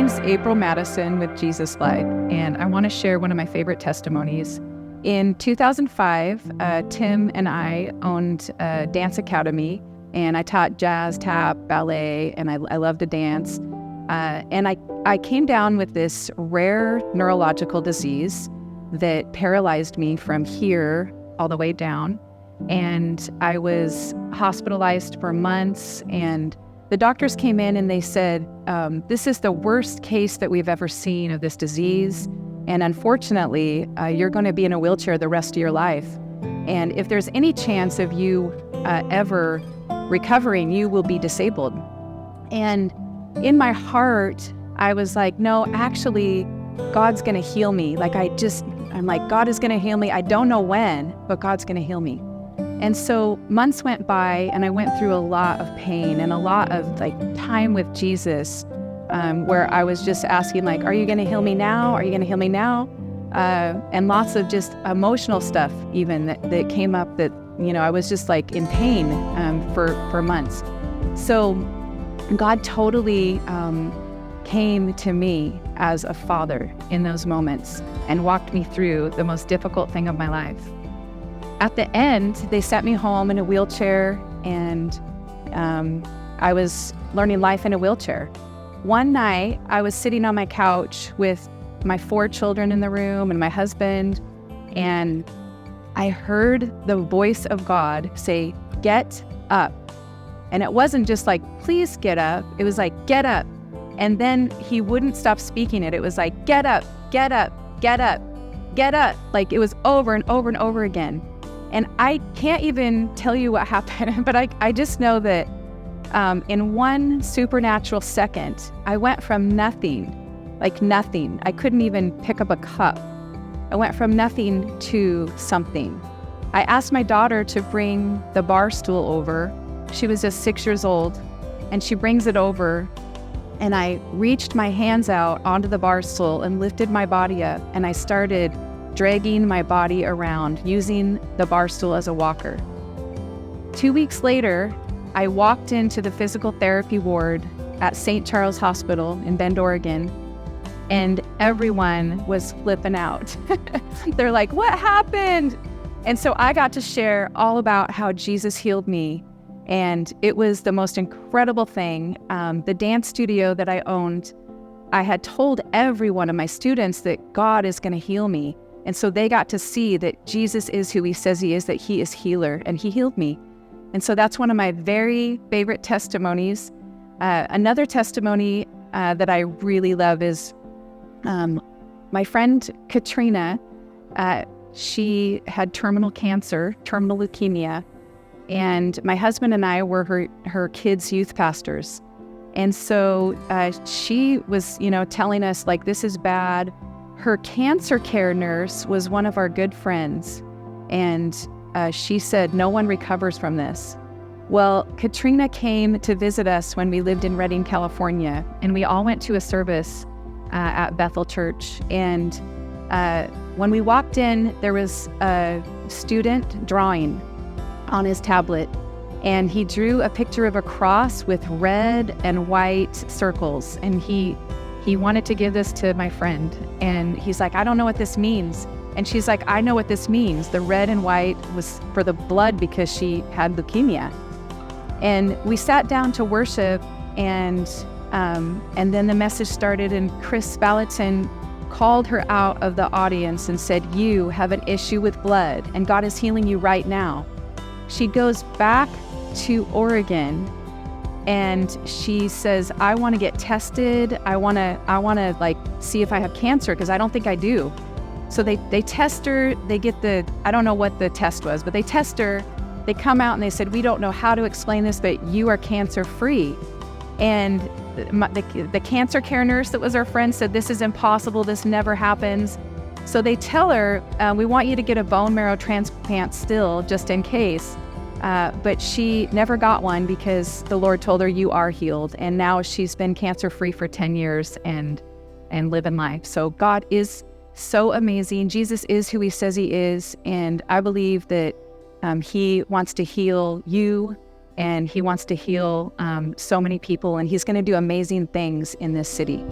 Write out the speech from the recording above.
name's April Madison with Jesus Life, and I want to share one of my favorite testimonies. In 2005, Tim and I owned a dance academy, and I taught jazz, tap, ballet, and I love to dance. And I came down with this rare neurological disease that paralyzed me from here all the way down. And I was hospitalized for months, and the doctors came in and they said, this is the worst case that we've ever seen of this disease. And unfortunately, you're going to be in a wheelchair the rest of your life. And if there's any chance of you ever recovering, you will be disabled. And in my heart, I was like, no, actually, God's going to heal me. I'm like, God is going to heal me. I don't know when, but God's going to heal me. And so months went by, and I went through a lot of pain and a lot of time with Jesus, where I was just asking, are you going to heal me now? Are you going to heal me now? And lots of just emotional stuff even that came up that, I was just in pain for months. So God totally came to me as a father in those moments and walked me through the most difficult thing of my life. At the end, they sent me home in a wheelchair, and I was learning life in a wheelchair. One night, I was sitting on my couch with my 4 children in the room and my husband, and I heard the voice of God say, "Get up." And it wasn't just please get up. It was get up. And then he wouldn't stop speaking it. It was get up, get up, get up, get up. It was over and over and over again. And I can't even tell you what happened, but I just know that in one supernatural second, I went from nothing. I couldn't even pick up a cup. I went from nothing to something. I asked my daughter to bring the bar stool over. She was just 6 years old, and she brings it over, and I reached my hands out onto the bar stool and lifted my body up, and I started dragging my body around using the bar stool as a walker. 2 weeks later, I walked into the physical therapy ward at St. Charles Hospital in Bend, Oregon, and everyone was flipping out. They're like, "What happened?" And so I got to share all about how Jesus healed me, and it was the most incredible thing. The dance studio that I owned, I had told every one of my students that God is going to heal me. And so they got to see that Jesus is who he says he is, that he is healer, and he healed me. And so that's one of my very favorite testimonies. Another testimony that I really love is my friend Katrina. She had terminal cancer, terminal leukemia, and my husband and I were her kids' youth pastors. And so she was, telling us this is bad. Her cancer care nurse was one of our good friends, and she said, no one recovers from this. Well, Katrina came to visit us when we lived in Redding, California, and we all went to a service at Bethel Church. And when we walked in, there was a student drawing on his tablet, and he drew a picture of a cross with red and white circles, and he wanted to give this to my friend, and he's like, "I don't know what this means." And she's like, "I know what this means. The red and white was for the blood because she had leukemia." And we sat down to worship, and then the message started, and Chris Valentin called her out of the audience and said, "You have an issue with blood, and God is healing you right now." She goes back to Oregon, and she says, "I want to get tested. I want to see if I have cancer, because I don't think I do." So they test her. They get I don't know what the test was, but they test her. They come out and they said, "We don't know how to explain this, but you are cancer free." And the cancer care nurse that was our friend said, "This is impossible. This never happens." So they tell her, "We want you to get a bone marrow transplant still, just in case." But she never got one because the Lord told her, "You are healed." And now she's been cancer-free for 10 years and living life. So God is so amazing. Jesus is who he says he is. And I believe that he wants to heal you, and he wants to heal so many people. And he's going to do amazing things in this city.